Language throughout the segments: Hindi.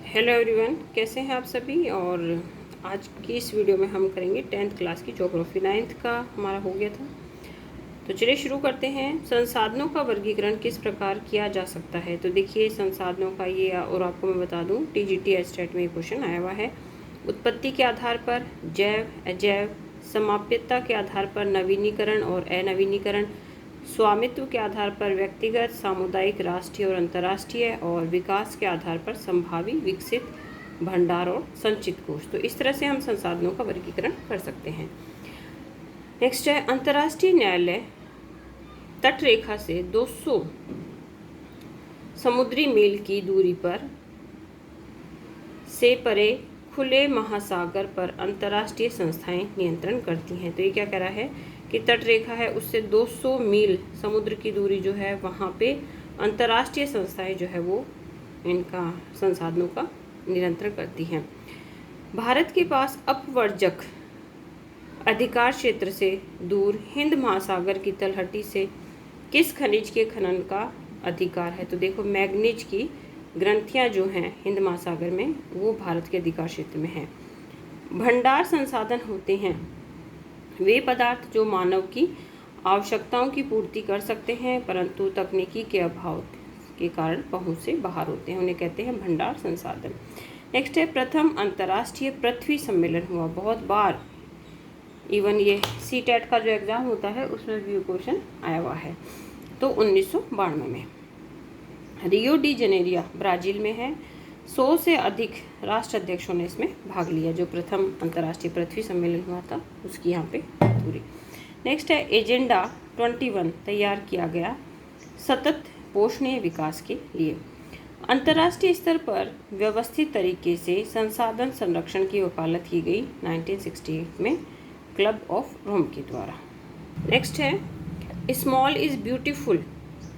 हेलो एवरीवन, कैसे हैं आप सभी। और आज की इस वीडियो में हम करेंगे 10th क्लास की ज्योग्राफी। 9th का हमारा हो गया था, तो चलिए शुरू करते हैं। संसाधनों का वर्गीकरण किस प्रकार किया जा सकता है। तो देखिए संसाधनों का ये, और आपको मैं बता दूं TGT एस्टेट में ये क्वेश्चन आया हुआ है। उत्पत्ति के आधार पर, जैव अजैव, समाप्यता के आधार पर नवीनीकरण और अनवीनीकरण, स्वामित्व के आधार पर व्यक्तिगत, सामुदायिक, राष्ट्रीय और अंतर्राष्ट्रीय, और विकास के आधार पर संभावी, विकसित, भंडार और संचित कोष। तो इस तरह से हम संसाधनों का वर्गीकरण कर सकते हैं। नेक्स्ट है, अंतर्राष्ट्रीय न्यायालय तट रेखा से 200 समुद्री मील की दूरी पर से परे खुले महासागर पर अंतर्राष्ट्रीय संस्थाएं नियंत्रण करती हैं। तो ये क्या कह रहा है कि तट रेखा है, उससे 200 मील समुद्र की दूरी जो है वहाँ पे अंतर्राष्ट्रीय संस्थाएं जो है वो इनका संसाधनों का नियंत्रण करती हैं। भारत के पास अपवर्जक अधिकार क्षेत्र से दूर हिंद महासागर की तलहटी से किस खनिज के खनन का अधिकार है। तो देखो मैग्नीज की ग्रंथियां जो हैं हिंद महासागर में वो भारत के अधिकार क्षेत्र में हैं। भंडार संसाधन होते हैं वे पदार्थ जो मानव की आवश्यकताओं की पूर्ति कर सकते हैं परंतु तकनीकी के अभाव के कारण पहुंच से बाहर होते हैं, उन्हें कहते हैं भंडार संसाधन। नेक्स्ट है, प्रथम अंतर्राष्ट्रीय पृथ्वी सम्मेलन हुआ। बहुत बार इवन ये CTET का जो एग्ज़ाम होता है उसमें भी क्वेश्चन आया हुआ है। तो 1992 में रियो डी जनेरिया ब्राज़ील में है। 100 से अधिक राष्ट्र अध्यक्षों ने इसमें भाग लिया। जो प्रथम अंतर्राष्ट्रीय पृथ्वी सम्मेलन हुआ था उसकी यहाँ पे पूरी। नेक्स्ट है, एजेंडा 21 तैयार किया गया सतत पोषणीय विकास के लिए। अंतर्राष्ट्रीय स्तर पर व्यवस्थित तरीके से संसाधन संरक्षण की वकालत की गई 1968 में क्लब ऑफ रोम के द्वारा। नेक्स्ट है, स्मॉल इज़ ब्यूटीफुल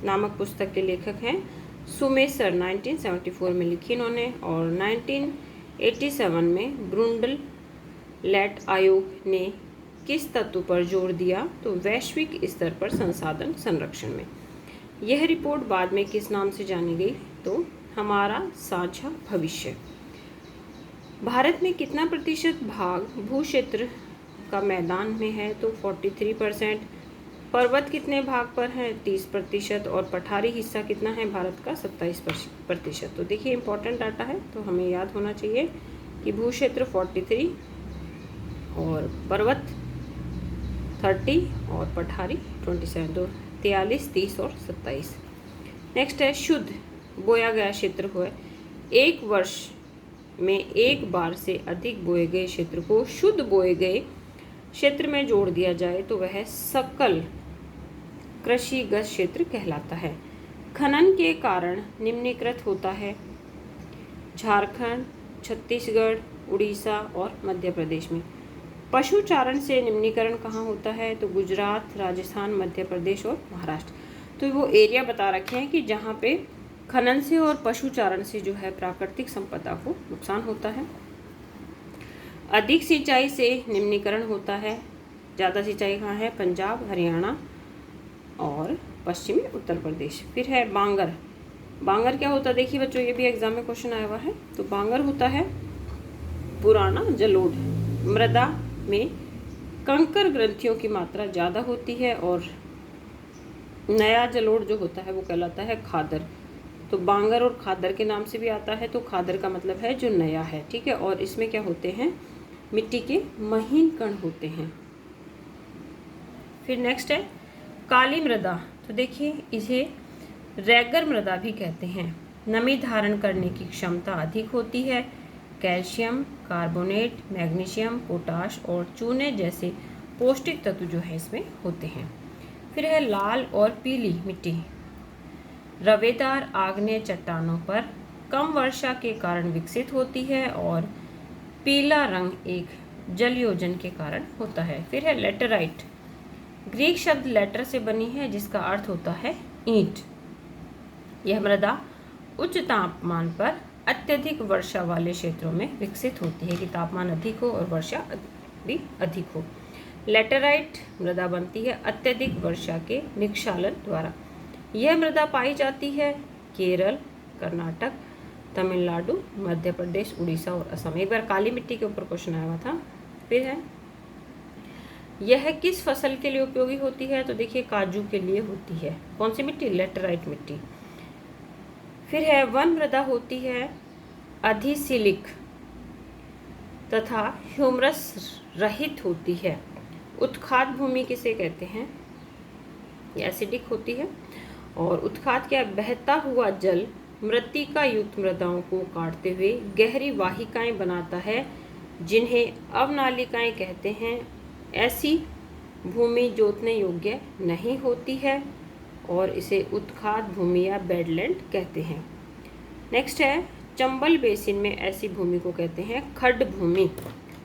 नामक पुस्तक के लेखक हैं सुमेसर। 1974 में लिखी इन्होंने, और 1987 में ब्रुंडल लैट आयोग ने किस तत्व पर जोर दिया। तो वैश्विक स्तर पर संसाधन संरक्षण में। यह रिपोर्ट बाद में किस नाम से जानी गई। तो हमारा साझा भविष्य। भारत में कितना प्रतिशत भाग भू क्षेत्र का मैदान में है। तो 43%। पर्वत कितने भाग पर हैं 30%, और पठारी हिस्सा कितना है भारत का 27%। तो देखिए इंपॉर्टेंट डाटा है, तो हमें याद होना चाहिए कि भू क्षेत्र 43 और पर्वत 30 और पठारी 27, तो 43, 30 और 27। नेक्स्ट है, शुद्ध बोया गया क्षेत्र है। एक वर्ष में एक बार से अधिक बोए गए क्षेत्र को शुद्ध बोए गए क्षेत्र में जोड़ दिया जाए तो वह सकल कृषिगत क्षेत्र कहलाता है। खनन के कारण निम्नलिखित होता है झारखंड, छत्तीसगढ़, उड़ीसा और मध्य प्रदेश में। पशुचारण से निम्नीकरण कहाँ होता है। तो गुजरात, राजस्थान, मध्य प्रदेश और महाराष्ट्र। तो वो एरिया बता रखे हैं कि जहाँ पे खनन से और पशुचारण से जो है प्राकृतिक संपदा को नुकसान होता है। अधिक सिंचाई से निम्नीकरण होता है। ज़्यादा सिंचाई कहाँ है, पंजाब, हरियाणा और पश्चिमी उत्तर प्रदेश। फिर है बांगर। बांगर क्या होता है, देखिए बच्चों ये भी एग्जाम में क्वेश्चन आया हुआ है। तो बांगर होता है पुराना जलोढ़। मृदा में कंकर ग्रंथियों की मात्रा ज़्यादा होती है, और नया जलोढ़ जो होता है वो कहलाता है खादर। तो बांगर और खादर के नाम से भी आता है। तो खादर का मतलब है जो नया है, ठीक है। और इसमें क्या होते हैं, मिट्टी के महीन कण होते हैं। फिर नेक्स्ट है काली मृदा। तो देखिए इसे रैगर मृदा भी कहते हैं। नमी धारण करने की क्षमता अधिक होती है। कैल्शियम कार्बोनेट, मैग्नीशियम, पोटाश और चूने जैसे पौष्टिक तत्व जो है इसमें होते हैं। फिर है लाल और पीली मिट्टी। रवेदार आग्नेय चट्टानों पर कम वर्षा के कारण विकसित होती है, और पीला रंग एक जलयोजन के कारण होता है। फिर है लेटराइट। ग्रीक शब्द लेटर से बनी है जिसका अर्थ होता है ईंट। यह मृदा उच्च तापमान पर अत्यधिक वर्षा वाले क्षेत्रों में विकसित होती है कि तापमान अधिक हो और वर्षा भी अधिक हो। लेटराइट मृदा बनती है अत्यधिक वर्षा के निक्षालन द्वारा। यह मृदा पाई जाती है केरल, कर्नाटक, तमिलनाडु, मध्य प्रदेश, उड़ीसा और असम। एक बार काली मिट्टी के ऊपर क्वेश्चन आया हुआ था। फिर है, यह किस फसल के लिए उपयोगी होती है? तो देखिए काजू के लिए होती है। कौन सी मिट्टी? लेटराइट मिट्टी। फिर है, वन मृदा होती है अधिशिलिक तथा ह्यूमरस रहित होती है। उत्खाद भूमि किसे कहते हैं? ये एसिडिक होती है। और उत्खाद क्या? बहता हुआ जल मृत्तिका युक्त मृदाओं को काटते हुए गहरी वाहिकाएं बनाता है, जिन्हें अवनालिकाएं कहते हैं। ऐसी भूमि जोतने योग्य नहीं होती है और इसे उत्खाद भूमि या बेडलैंड कहते हैं। नेक्स्ट है, चंबल बेसिन में ऐसी भूमि को कहते हैं खड्ड भूमि।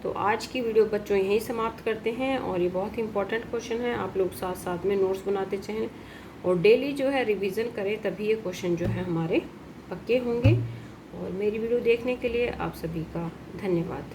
तो आज की वीडियो बच्चों यहीं समाप्त करते हैं और ये बहुत ही इंपॉर्टेंट क्वेश्चन है। आप लोग साथ साथ में नोट्स बनाते चाहें और डेली जो है रिवीजन करें, तभी ये क्वेश्चन जो है हमारे पक्के होंगे। और मेरी वीडियो देखने के लिए आप सभी का धन्यवाद।